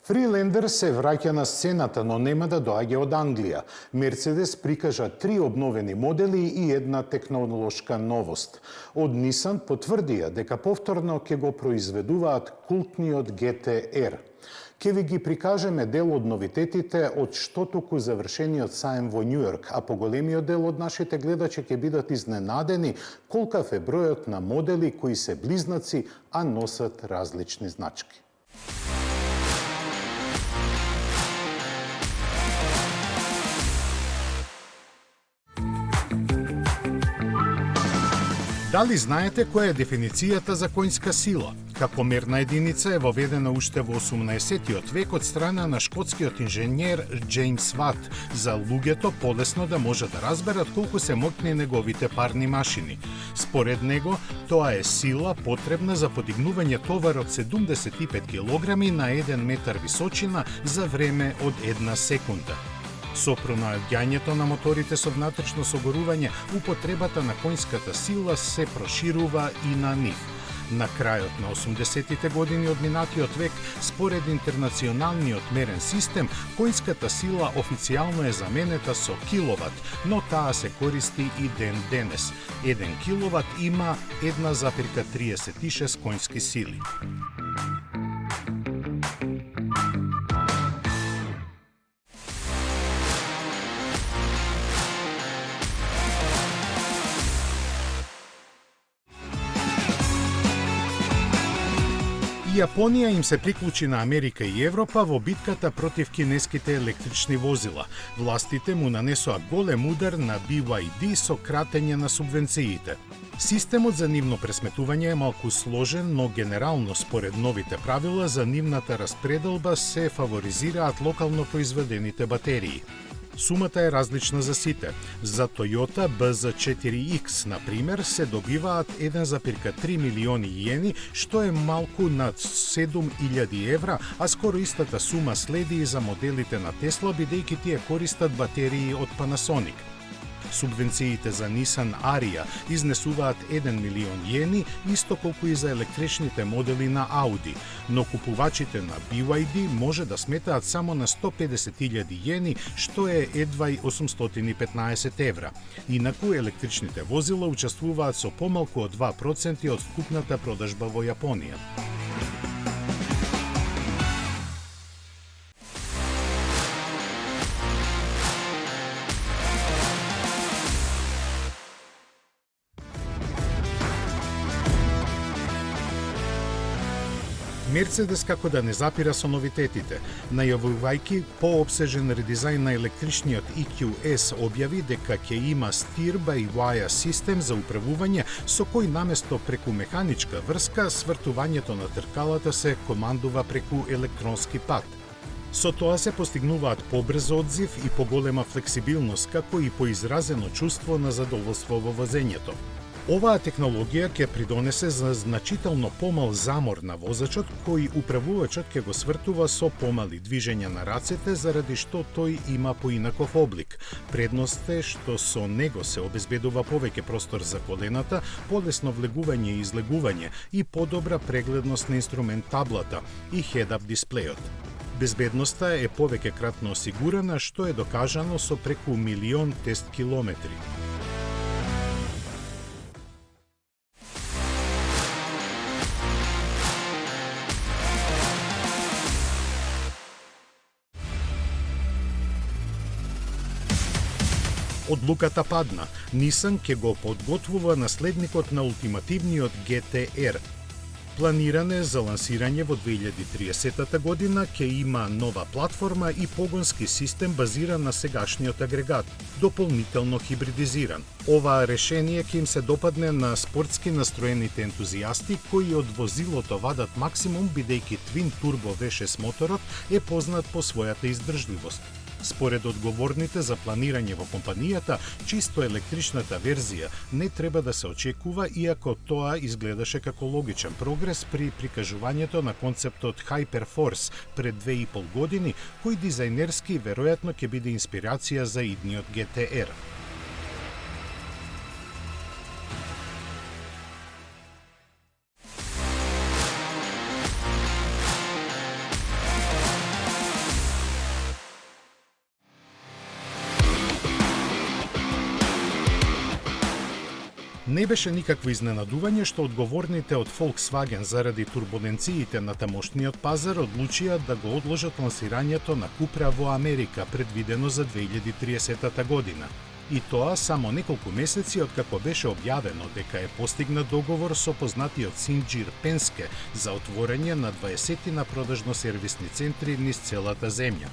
Фрилендер се враќа на сцената, но нема да доаѓа од Англија. Мерцедес прикажа 3 обновени модели и една технолошка новост. Од Nissan потврдија дека повторно ќе го произведуваат култниот GT-R. Ке ви ги прикажеме дел од новитетите од што току завршениот саем во Њујорк, а поголемиот дел од нашите гледачи ќе бидат изненадени колкав е бројот на модели кои се близнаци, а носат различни значки. Дали знаете која е дефиницијата за конјска сила? Како мерна единица е воведена уште во 18-тиот век од страна на шкотскиот инженер Джеймс Ват за луѓето полесно да може да разберат колку се моќни неговите парни машини. Според него, тоа е сила потребна за подигнување товар од 75 кг на 1 метар височина за време од 1 секунда. Со пронаѓањето на моторите со внатрешно согорување, употребата на конјската сила се проширува и на нив. На крајот на 80-тите години од минатиот век, според интернационалниот мерен систем, конјската сила официјално е заменета со киловат, но таа се користи и ден денес. 1 киловат има 1,36 конјски сили. Јапонија им се приклучи на Америка и Европа во битката против кинеските електрични возила. Властите му нанесоа голем удар на BYD со кратење на субвенциите. Системот за нивно пресметување е малку сложен, но генерално според новите правила за нивната распределба се фаворизираат локално произведените батерии. Сумата е различна за сите. За Toyota BZ4X, например, се добиваат 1,3 милиони иени, што е малку над 7.000 евра, а скоро истата сума следи и за моделите на Tesla, бидејќи тие користат батерии од Panasonic. Субвенциите за Nissan Ariya изнесуваат 1 милион иени, исто колку и за електричните модели на Audi, но купувачите на BYD може да сметаат само на 150.000 иени, што е едва и 815 евра. Инаку електричните возила учествуваат со помалку од 2% од вкупната продажба во Јапонија. Мерцедес како да не запира со новитетите. Најавувајќи поопсежен редизајн на електричниот EQS, објави дека ќе има steer-by-wire систем за управување со кој наместо преку механичка врска, свртувањето на тркалата се командува преку електронски пат. Со тоа се постигнуваат побрз одзив и поголема флексибилност, како и поизразено чувство на задоволство во возењето. Оваа технологија ќе придонесе за значително помал замор на возачот, кој управувачот ќе го свртува со помали движења на рацете, заради што тој има поинаков облик. Предност е што со него се обезбедува повеќе простор за колената, полесно влегување и излегување и подобра прегледност на инструмент таблата и head-up дисплејот. Безбедноста е повеќе кратно осигурена, што е докажано со преку 1 милион тест километри. Одлуката падна. Nissan ќе го подготвува наследникот на ултимативниот GT-R. Планиран е за лансирање во 2030 година, ќе има нова платформа и погонски систем базиран на сегашниот агрегат, дополнително хибридизиран. Оваа решение ќе им се допадне на спортски настроените ентузијасти кои од возилото вадат максимум, бидејќи Twin Turbo V6 моторот е познат по својата издржливост. Според одговорните за планирање во компанијата, чисто електричната верзија не треба да се очекува, иако тоа изгледаше како логичен прогрес при прикажувањето на концептот Hyperforce пред 2,5 години, кој дизајнерски веројатно ќе биде инспирација за идниот GT-R. Не беше никакво изненадување што одговорните од Volkswagen заради турбуленциите на тамошниот пазар одлучија да го одложат лансирањето на Cupra во Америка, предвидено за 2030 година. И тоа само неколку месеци откако беше објавено дека е постигнат договор со познатиот Синџир Пенске за отворање на 20 на продажно-сервисни центри низ целата земја.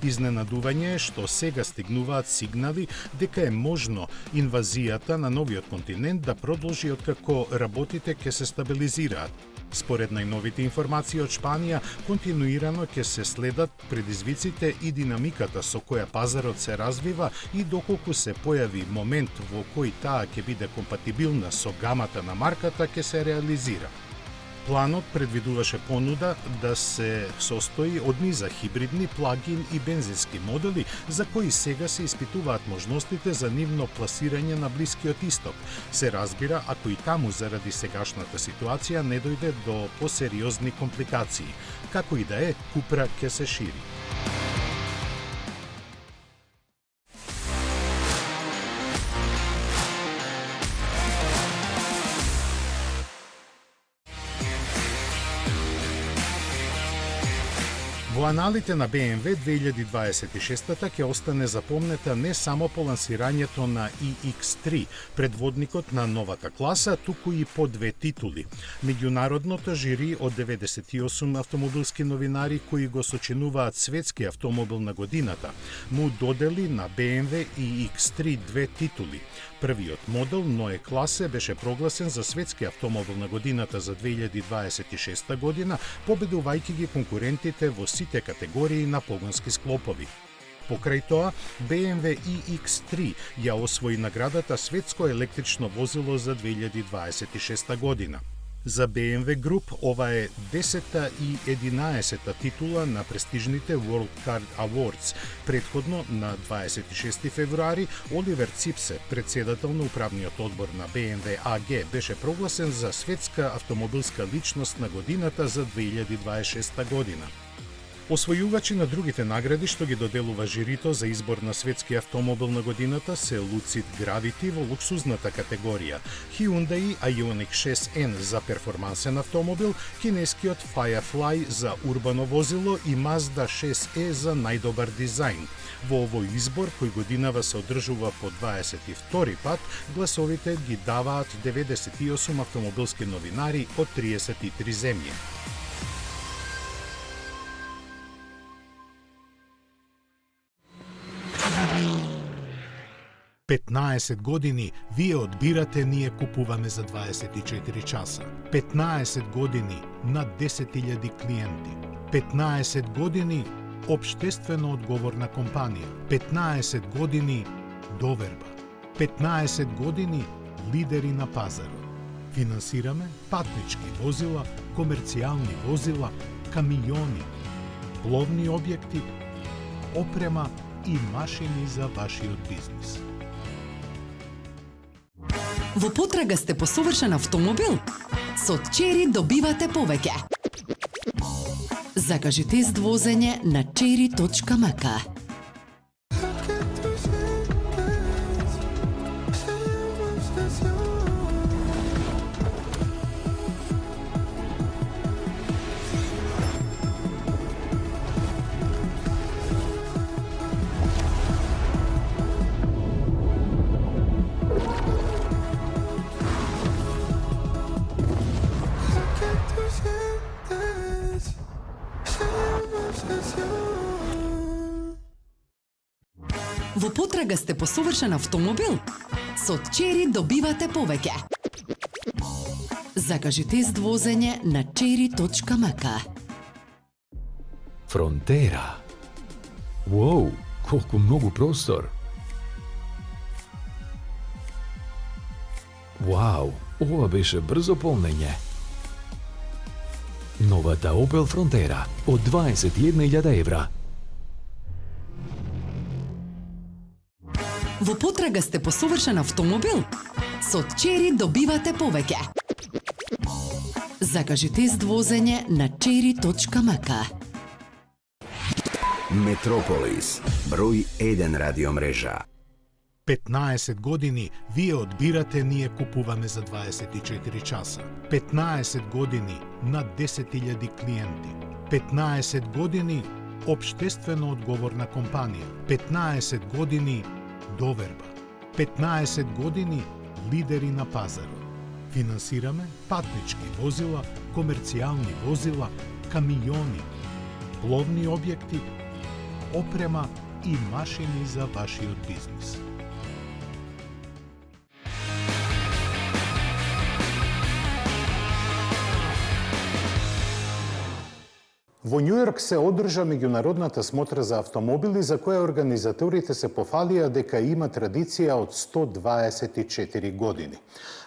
Изненадување е што сега стигнуваат сигнали дека е можно инвазијата на новиот континент да продолжи откако работите ќе се стабилизираат. Според најновите информации од Шпанија, континуирано ќе се следат предизвиците и динамиката со која пазарот се развива и доколку се појави момент во кој таа ќе биде компатибилна со гамата на марката, ќе се реализира. Планот предвидуваше понуда да се состои од низа хибридни, плагин и бензински модели, за кои сега се испитуваат можностите за нивно пласирање на Блискиот Исток. Се разбира, ако и таму заради сегашната ситуација не дојде до посериозни компликации. Како и да е, Cupra ќе се шири. Во аналите на BMW 2026-та ќе остане запомнета не само по лансирањето на iX3, предводникот на новата класа, туку и по две титули. Меѓународното жири од 98 автомобилски новинари кои го сочинуваат светски автомобил на годината, му додели на BMW iX3 две титули. Првиот модел, Neue Klasse, беше прогласен за светски автомобил на годината за 2026 година, победувајќи ги конкурентите во сите категории на погонски склопови. Покрај тоа, BMW iX3 ја освои наградата Светско електрично возило за 2026 година. За BMW Group ова е 10-та и 11-та титула на престижните World Car Awards. Предходно, на 26 февруари, Оливер Ципсе, председател на управниот одбор на BMW AG, беше прогласен за светска автомобилска личност на годината за 2026 година. Освојувачи на другите награди што ги доделува жирито за избор на светски автомобил на годината се Lucid Gravity во луксузната категорија, Hyundai Ioniq 6N за перформансен автомобил, кинескиот Firefly за урбано возило и Mazda 6e за најдобар дизајн. Во овој избор, кој годинава се одржува по 22 пат, гласовите ги даваат 98 автомобилски новинари од 33 земји. 15 години вие одбирате, ние купуваме за 24 часа. 15 години над 10.000 клиенти. 15 години општествено одговорна компанија. 15 години доверба. 15 години лидери на пазарот. Финансираме патнички возила, комерцијални возила, камиони, пловни објекти, опрема и машини за вашиот бизнис. Во потрага сте по совршен автомобил? Со Chery добивате повеќе. Закажи тест возење на chery.mk. Во потрага сте по совршен автомобил? Со Chery добивате повеќе. Закажи тест возење на chery.mk. Фронтера. Уоу, колку многу простор. Вау, ова беше брзо полнење. Новата Opel Frontera од 21.000 евра. Во потрага сте по совршен автомобил? Со Chery добивате повеќе. Закажи тест возење на chery.mk. Метрополис, број 1 радиомрежа. 15 години вие одбирате, ние купуваме за 24 часа. 15 години над 10.000 клиенти. 15 години општествено одговорна компанија. 15 години доверба. 15 години лидери на пазарот. Финансираме патнички возила, комерцијални возила, камиони, пловни објекти, опрема и машини за вашиот бизнис. Во Њујорк се одржа меѓународната смотра за автомобили, за која организаторите се пофалија дека има традиција од 124 години.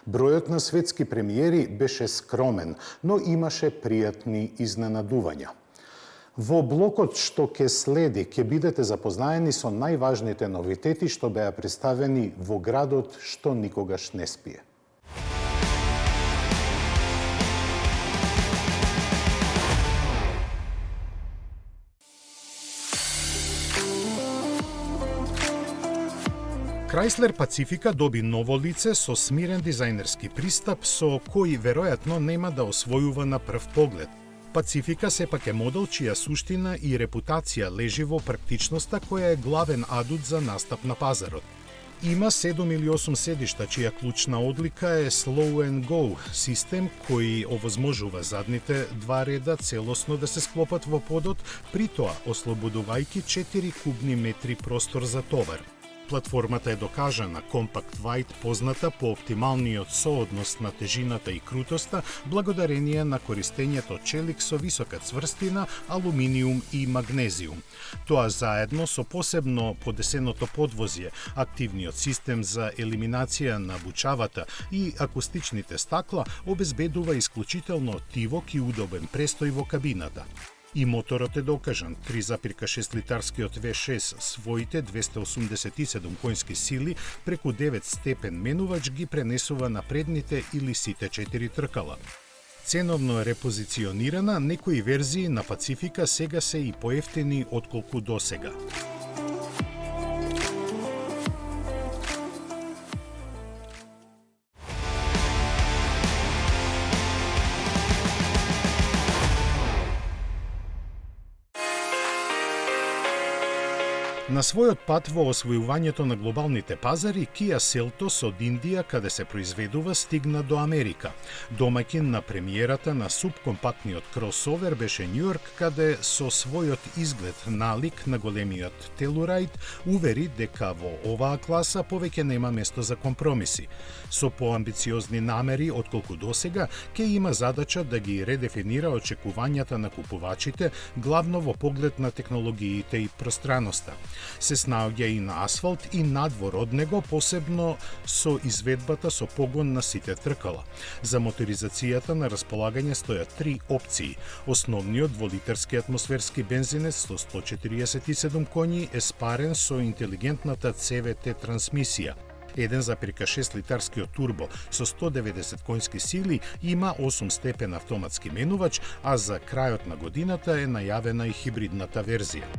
Бројот на светски премиери беше скромен, но имаше пријатни изненадувања. Во блокот што ќе следи, ќе бидете запознаени со најважните новитети што беа представени во градот што никогаш не спие. Chrysler Pacifica доби ново лице со смирен дизајнерски пристап со кој веројатно нема да освојува на прв поглед. Pacifica сепак е модел чија суштина и репутација лежи во практичноста која е главен адут за настап на пазарот. Има 7 или 8 седишта чија клучна одлика е Slow and Go, систем кој овозможува задните два реда целосно да се склопат во подот, при тоа ослободувајќи 4 кубни метри простор за товар. Платформата е докажана Compact White, позната по оптималниот сооднос на тежината и крутоста, благодарение на користењето челик со висока цврстина, алуминиум и магнезиум. Тоа заедно со посебно подесеното подвозје, активниот систем за елиминација на бучавата и акустичните стакла обезбедува исклучително тивок и удобен престој во кабината. И моторот е докажан. 3,6 литарскиот V6 своите 287 коњски сили преку 9 степен менувач ги пренесува на предните или сите 4 тркала. Ценовно репозиционирана, некои верзии на Pacifica сега се и поевтини отколку досега. На својот пат во освојувањето на глобалните пазари, Kia Seltos од Индија, каде се произведува, стигна до Америка. Домаќин на премиерата на субкомпактниот кросовер беше Њујорк, каде со својот изглед налик на големиот Telluride увери дека во оваа класа повеќе нема место за компромиси. Со поамбициозни намери отколку досега, ќе има задача да ги редефинира очекувањата на купувачите, главно во поглед на технологиите и пространоста. Се снаоѓа и на асфалт и надвор од него, посебно со изведбата со погон на сите тркала. За моторизацијата на располагање стојат 3 опции. Основниот дволитарски атмосферски бензинец со 147 коњи е спарен со интелигентната CVT трансмисија. 1,6 литарскиот турбо со 190 коњски сили има 8 степен автоматски менувач, а за крајот на годината е најавена и хибридната верзија.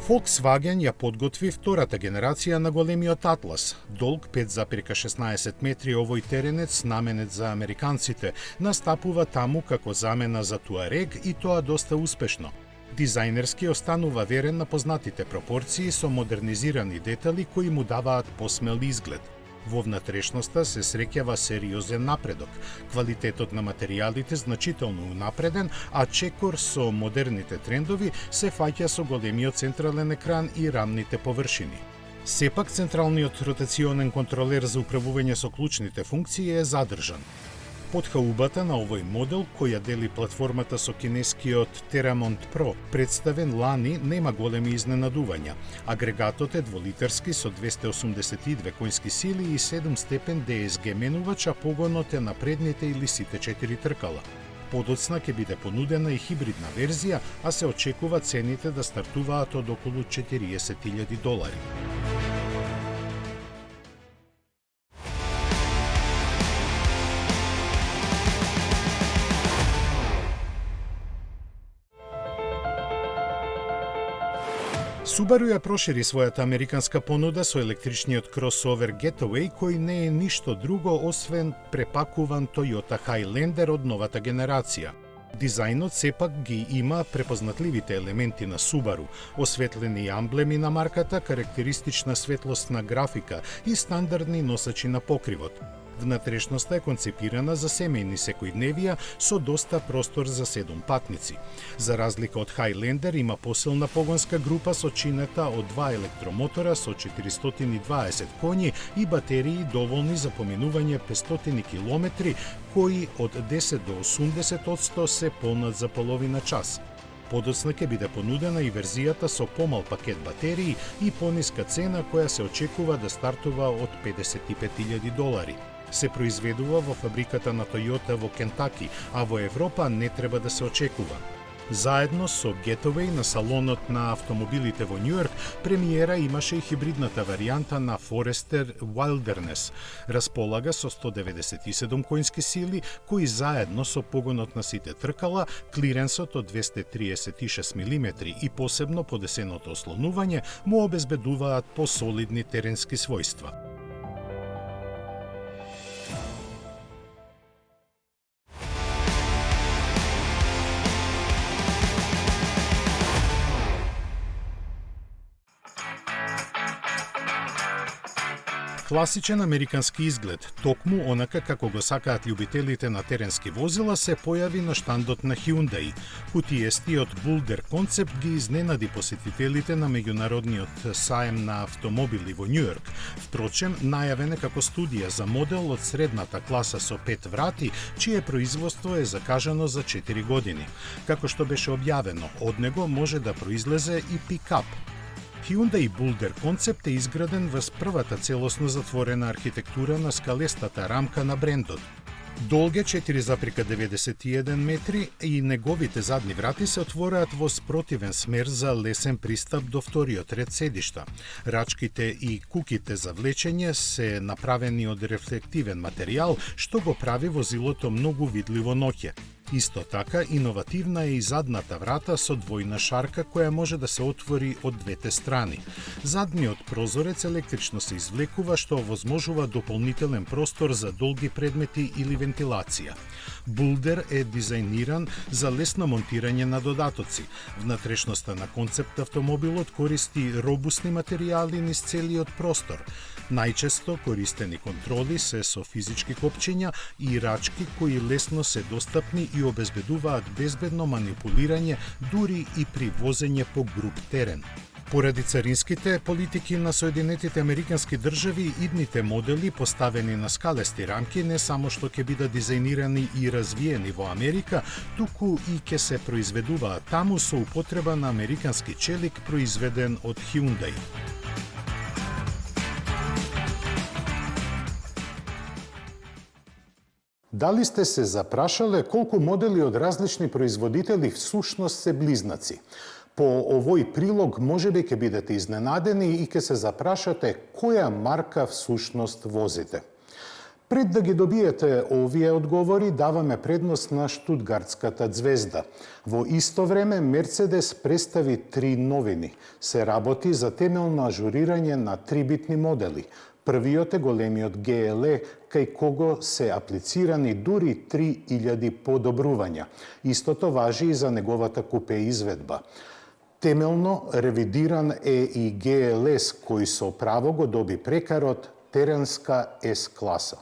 Volkswagen ја подготви втората генерација на големиот Атлас. Долг 5,16 метри, овој теренец, наменет за американците, настапува таму како замена за Туарег и тоа доста успешно. Дизајнерски останува верен на познатите пропорции со модернизирани детали кои му даваат посмел изглед. Во внатрешноста се среќава сериозен напредок. Квалитетот на материјалите значително унапреден, а чекор со модерните трендови се фаќа со големиот централен екран и рамните површини. Сепак, централниот ротационен контролер за управување со клучните функции е задржан. Потхаубата на овој модел, која дели платформата со кинескиот Terramont Pro, представен лани, нема големи изненадувања. Агрегатот е дволитарски со 282 коњски сили и 7 степен DSG менувач, а погонот е на предните или сите 4 тркала. Подоцна ќе биде понудена и хибридна верзија, а се очекува цените да стартуваат од околу $40,000. Subaru ја прошири својата американска понуда со електричниот кросовер Getaway, кој не е ништо друго освен препакуван Toyota Highlander од новата генерација. Дизајнот сепак ги има препознатливите елементи на Subaru, осветлени амблеми на марката, карактеристична светлосна графика и стандардни носачи на покривот. Внатрешноста е концепирана за семејни секојдневија со доста простор за 7 патници. За разлика од Highlander има посилна погонска група сочинета од 2 електромотора со 420 коњи и батерии доволни за поминување 500 километри, кои од 10 до 80% се полнат за половина час. Подоцна ќе биде понудена и верзијата со помал пакет батерии и пониска цена која се очекува да стартува од $55,000. Се произведува во фабриката на Toyota во Кентаки, а во Европа не треба да се очекува. Заедно со Getaway на салонот на автомобилите во Њујорк премиера имаше и хибридната варијанта на Forester Wilderness. Располага со 197 коњски сили, кои заедно со погонот на сите тркала, клиренсот од 236 мм и посебно подесеното ослонување му обезбедуваат посолидни теренски својства. Класичен американски изглед, токму онака како го сакаат љубителите на теренски возила, се појави на штандот на Hyundai. Кутиестиот Boulder концепт ги изненади посетителите на меѓународниот саем на автомобили во Њујорк. Впрочем, најавен е како студија за модел од средната класа со 5 врати, чие производство е закажано за 4 години. Како што беше објавено, од него може да произлезе и пикап. Hyundai Boulder концепт е изграден врз првата целосно затворена архитектура на скалестата рамка на брендот. Долг е 4,91 метри и неговите задни врати се отвораат во спротивен смер за лесен пристап до вториот ред седишта. Рачките и куките за влечење се направени од рефлективен материјал, што го прави возилото многу видливо ноќе. Исто така, иновативна е и задната врата со двојна шарка која може да се отвори од двете страни. Задниот прозорец електрично се извлекува, што овозможува дополнителен простор за долги предмети или вентилација. Boulder е дизајниран за лесно монтирање на додатоци. Внатрешноста на концепт автомобилот користи робусни материјали низ целиот простор. Најчесто користени контроли се со физички копчиња и рачки кои лесно се достапни и обезбедуваат безбедно манипулирање дури и при возење по груб терен. Поради царинските политики на Соединетите Американски држави, идните модели поставени на скалести рамки не само што ќе бидат дизајнирани и развиени во Америка, туку и ќе се произведуваат таму со употреба на американски челик произведен од Hyundai. Дали сте се запрашале колку модели од различни производители всушност се близнаци? По овој прилог можеби ќе бидете изненадени и ќе се запрашате која марка всушност возите. Пред да ги добиете овие одговори, даваме предност на штутгартската Звезда. Во исто време Мерцедес представи 3 новини. Се работи за темелно ажурирање на 3 битни модели. Првиот е големиот GLE, кај кого се аплицирани дури 3000 подобрувања. Истото важи и за неговата купе изведба. Темелно ревидиран е и GLS, кој со право го доби прекарот теренска S-класа.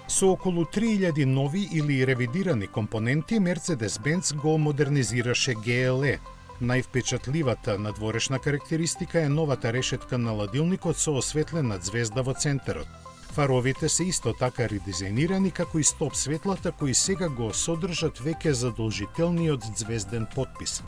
Со околу 3000 нови или ревидирани компоненти, Mercedes-Benz го модернизираше GLE. Највпечатливата надворешна карактеристика е новата решетка на ладилникот со осветлена звезда во центарот. Фаровите се исто така редизајнирани, како и стоп светлата, кои сега го содржат веќе задолжителниот звезден потпис.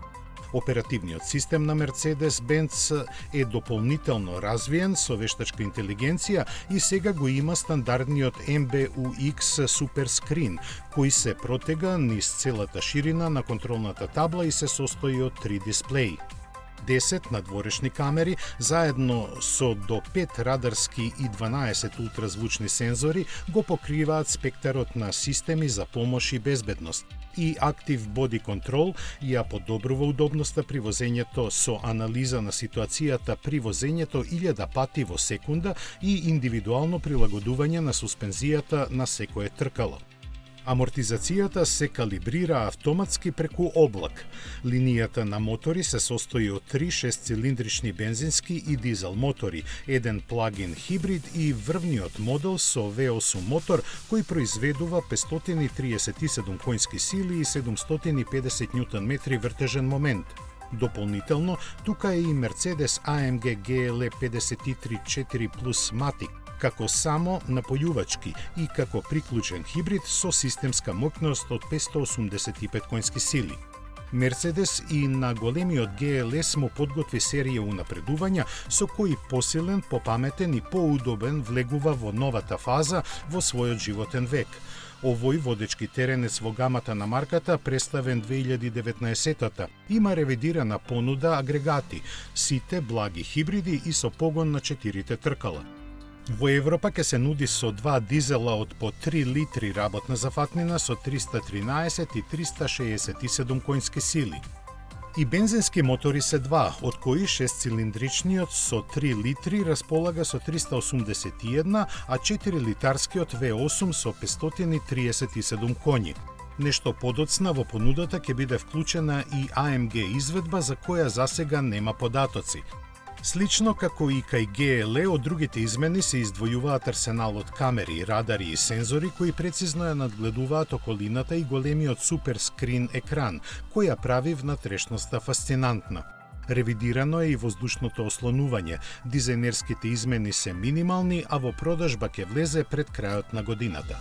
Оперативниот систем на Mercedes-Benz е дополнително развиен со вештачка интелигенција и сега го има стандардниот MBUX суперскрин, кој се протега низ целата ширина на контролната табла и се состои од 3 дисплеи. 10 надворешни камери, заедно со до 5 радарски и 12 ултразвучни сензори го покриваат спектарот на системи за помош и безбедност. И Active Body Control ја подобрува удобноста при возењето со анализа на ситуацијата при возењето 1000 пати во секунда и индивидуално прилагодување на суспензијата на секое тркало. Амортизацијата се калибрира автоматски преку облак. Линијата на мотори се состои од 3 6-цилиндрични бензински и дизел мотори, еден плагин хибрид и врвниот модел со V8 мотор кој произведува 537 конски сили и 750 Нм вртежен момент. Дополнително, тука е и Mercedes AMG GLE 53 4+ Matic, како само напојувачки и како приклучен хибрид со системска моќност од 585 конски сили. Мерцедес и на големиот GLS му подготви серија унапредувања со кои посилен, попаметен и поудобен влегува во новата фаза во својот животен век. Овој водечки теренец во гамата на марката, представен 2019-та, има ревидирана понуда агрегати, сите благи хибриди и со погон на 4 тркала. Во Европа ќе се нуди со 2 дизела од по 3 литри работна зафатнина со 313 и 367 конски сили. И бензински мотори се 2, од кои 6-цилиндричниот со 3 литри располага со 381, а 4-литарскиот V8 со 537 коњи. Нешто подоцна во понудата ќе биде вклучена и AMG изведба за која засега нема податоци. Слично како и кај GLE, од другите измени се издвојуваат арсеналот камери, радари и сензори кои прецизно ја надгледуваат околината и големиот суперскрин екран, која прави внатрешноста фасцинантна. Ревидирано е и воздушното ослонување. Дизајнерските измени се минимални, а во продажба ќе влезе пред крајот на годината.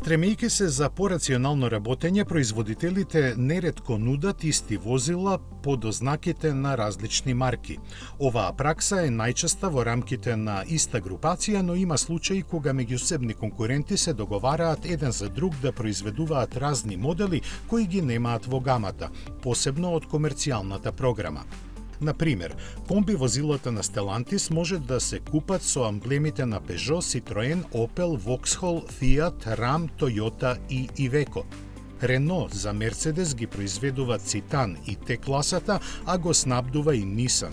Стремејќи се за порационално работење, производителите неретко нудат исти возила под ознаките на различни марки. Оваа пракса е најчеста во рамките на иста групација, но има случаи кога меѓусебни конкуренти се договараат еден за друг да произведуваат разни модели кои ги немаат во гамата, посебно од комерцијалната програма. Например, комби возилата на Stellantis може да се купат со амблемите на Peugeot, Citroën, Opel, Vauxhall, Fiat, Ram, Toyota и Iveco. Renault за Mercedes ги произведува Citan и T-класата, а го снабдува и Nissan.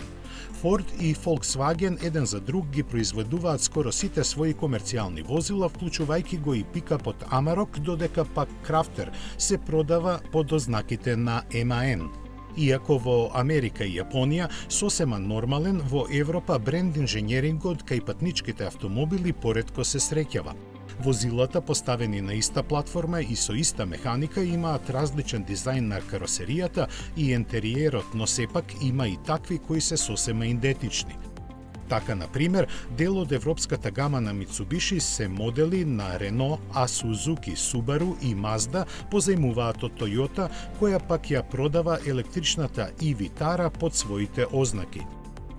Ford и Volkswagen еден за друг ги произведуваат скоро сите своји комерцијални возила, вклучувајќи го и пикапот Amarok, додека пак Crafter се продава под ознаките на MAN. Иако во Америка и Јапонија сосема нормален, во Европа бренд инженерингот кај патничките автомобили поретко се среќава. Возилата поставени на иста платформа и со иста механика имаат различен дизајн на каросеријата и ентериерот, но сепак има и такви кои се сосема идентични. Така, например, дел од европската гама на Mitsubishi се модели на Renault, а Suzuki, Subaru и Mazda позајмуваат од Toyota, која пак ја продава електричната e-Vitara под своите ознаки.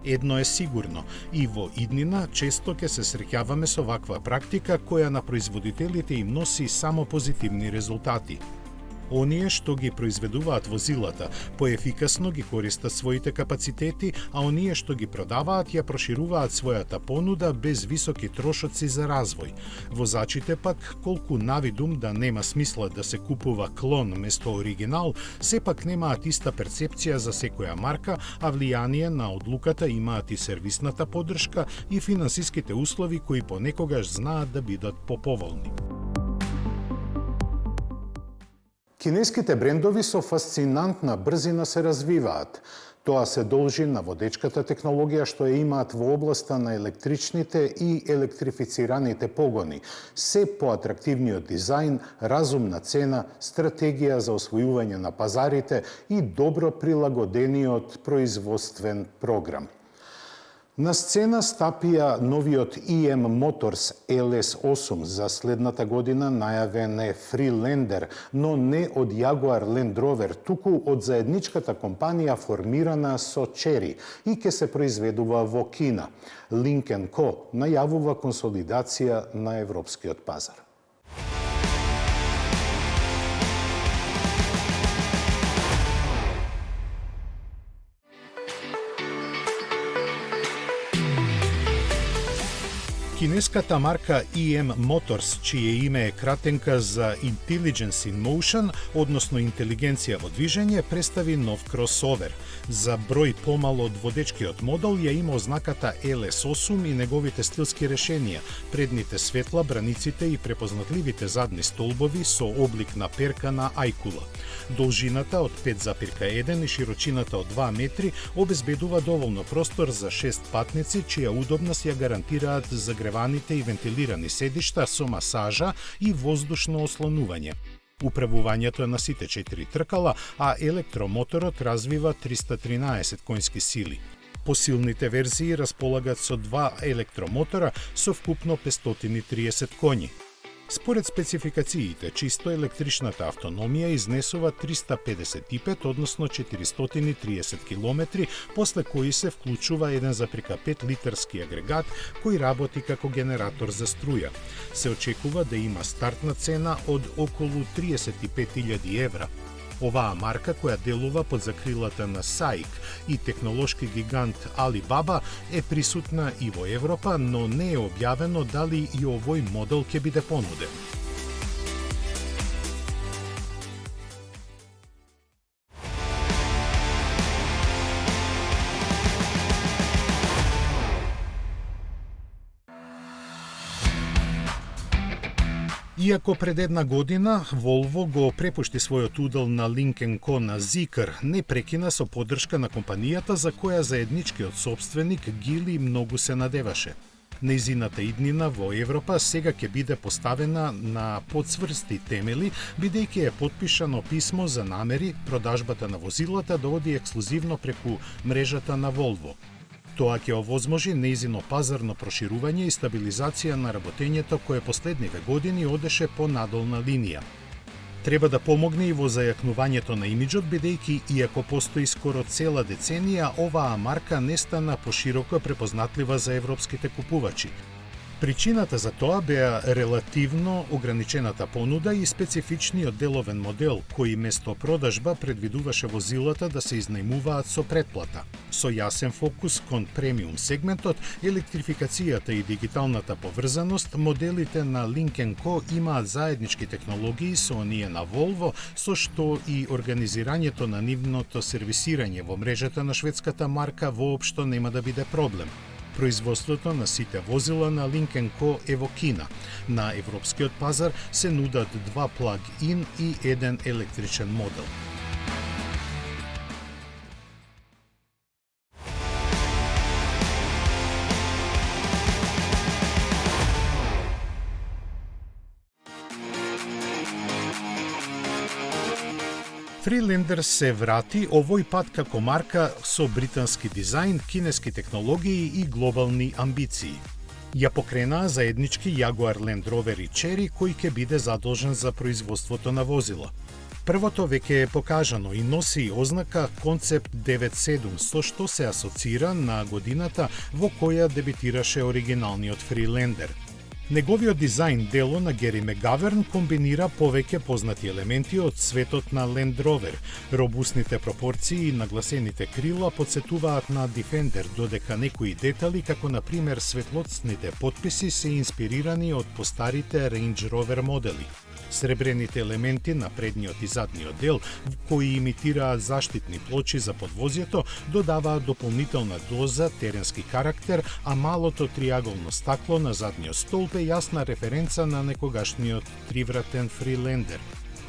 Едно е сигурно, и во иднина често ќе се среќаваме со ваква практика која на производителите им носи само позитивни резултати. Оние што ги произведуваат возилата поефикасно ги користат своите капацитети, а оние што ги продаваат ја прошируваат својата понуда без високи трошоци за развој. Возачите пак, колку навидум да нема смисла да се купува клон место оригинал, сепак немаат иста перцепција за секоја марка, а влијание на одлуката имаат и сервисната поддршка и финансиските услови кои понекогаш знаат да бидат поповолни. Кинеските брендови со фасцинантна брзина се развиваат. Тоа се должи на водечката технологија што ја имаат во областа на електричните и електрифицираните погони, се поатрактивниот дизајн, разумна цена, стратегија за освојување на пазарите и добро прилагодениот производствен програм. На сцена стапија новиот EM Motors LS8 за следната година, најавен е Freelander, но не од Jaguar Land Rover, туку од заедничката компанија формирана со Chery и ке се произведува во Кина. Lynk & Co најавува консолидација на европскиот пазар. Кинеската марка EM Motors, чие име е кратенка за Intelligence in Motion, односно интелигенција во движење, представи нов кросовер. За број помало од водечкиот модел ја има ознаката LS8 и неговите стилски решенија, предните светла, браниците и препознатливите задни столбови со облик на перка на ајкула. Должината од 5,1 и широчината од 2 метри обезбедува доволно простор за 6 патници, чија удобност ја гарантираат загреваните и вентилирани седишта со масажа и воздушно ослонување. Управувањето е на сите 4 тркала, а електромоторот развива 313 конски сили. Посилните верзии располагат со 2 електромотора со вкупно 530 коњи. Според спецификациите, чисто електричната автономија изнесува 355, односно 430 км, после кои се вклучува 1,5 литарски агрегат кој работи како генератор за струја. Се очекува да има стартна цена од околу 35.000 евра. Оваа марка, која делува под закрилата на SAIC и технолошки гигант Alibaba, е присутна и во Европа, но не е објавено дали и овој модел ќе биде понуден. Иако пред една година Volvo го препушти својот удел на Lynk & Co на Zeekr, не прекина со поддршка на компанијата за која заедничкиот сопственик Гили многу се надеваше. Нејзината иднина во Европа сега ќе биде поставена на подцврсти темели, бидејќи е потпишано писмо за намери продажбата на возилата да оди ексклузивно преку мрежата на Volvo. Тоа ќе овозможи нејзино пазарно проширување и стабилизација на работењето кое последниве години одеше по надолна линија. Треба да помогне и во зајакнувањето на имиџот, бидејќи иако постои скоро цела деценија, оваа марка не стана пошироко препознатлива за европските купувачи. Причината за тоа беа релативно ограничената понуда и специфичниот деловен модел, кој место продажба предвидуваше возилата да се изнајмуваат со претплата. Со јасен фокус кон премиум сегментот, електрификацијата и дигиталната поврзаност, моделите на Lynk & Co имаат заеднички технологии со оние на Volvo, со што и организирањето на нивното сервисирање во мрежата на шведската марка воопшто нема да биде проблем. Производството на сите возила на Lynk & Co е во Кина. На европскиот пазар се нудат 2 плаг-ин и 1 електричен модел. Freelander се врати овој пат како марка со британски дизајн, кинески технологии и глобални амбиции. Ја покренаа заеднички Jaguar Land Rover и Chery, кој ќе биде задолжен за производството на возила. Првото веќе е покажано и носи ознака Concept 97, со што се асоцира на годината во која дебитираше оригиналниот Freelander. Неговиот дизајн дело на Гери Мегаверн комбинира повеќе познати елементи од светот на Land Rover. Робусните пропорции и нагласените крила потсетуваат на Defender, додека некои детали, како на пример светлосните потписи, се инспирирани од постарите Range Rover модели. Сребрените елементи на предниот и задниот дел, кои имитираат заштитни плочи за подвозјето, додаваат дополнителна доза теренски карактер, а малото триаголно стакло на задниот столб е јасна референца на некогашниот тривратен Freelander.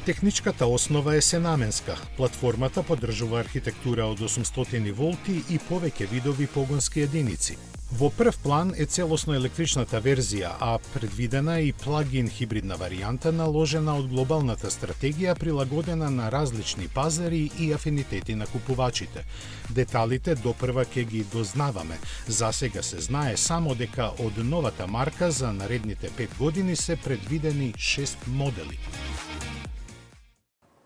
Техничката основа е сенаменска. Платформата поддржува архитектура од 800 волти и повеќе видови погонски единици. Во прв план е целосно електричната верзија, а предвидена е и плагин хибридна варијанта наложена од глобалната стратегија прилагодена на различни пазари и афинитети на купувачите. Деталите допрва ќе ги дознаваме. Засега се знае само дека од новата марка за наредните 5 години се предвидени 6 модели.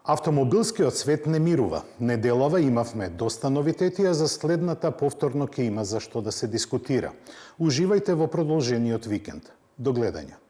Автомобилскиот свет не мирува. Неделава имавме доста новитети, а за следната повторно ќе има за што да се дискутира. Уживајте во продолжениот викенд. До гледање.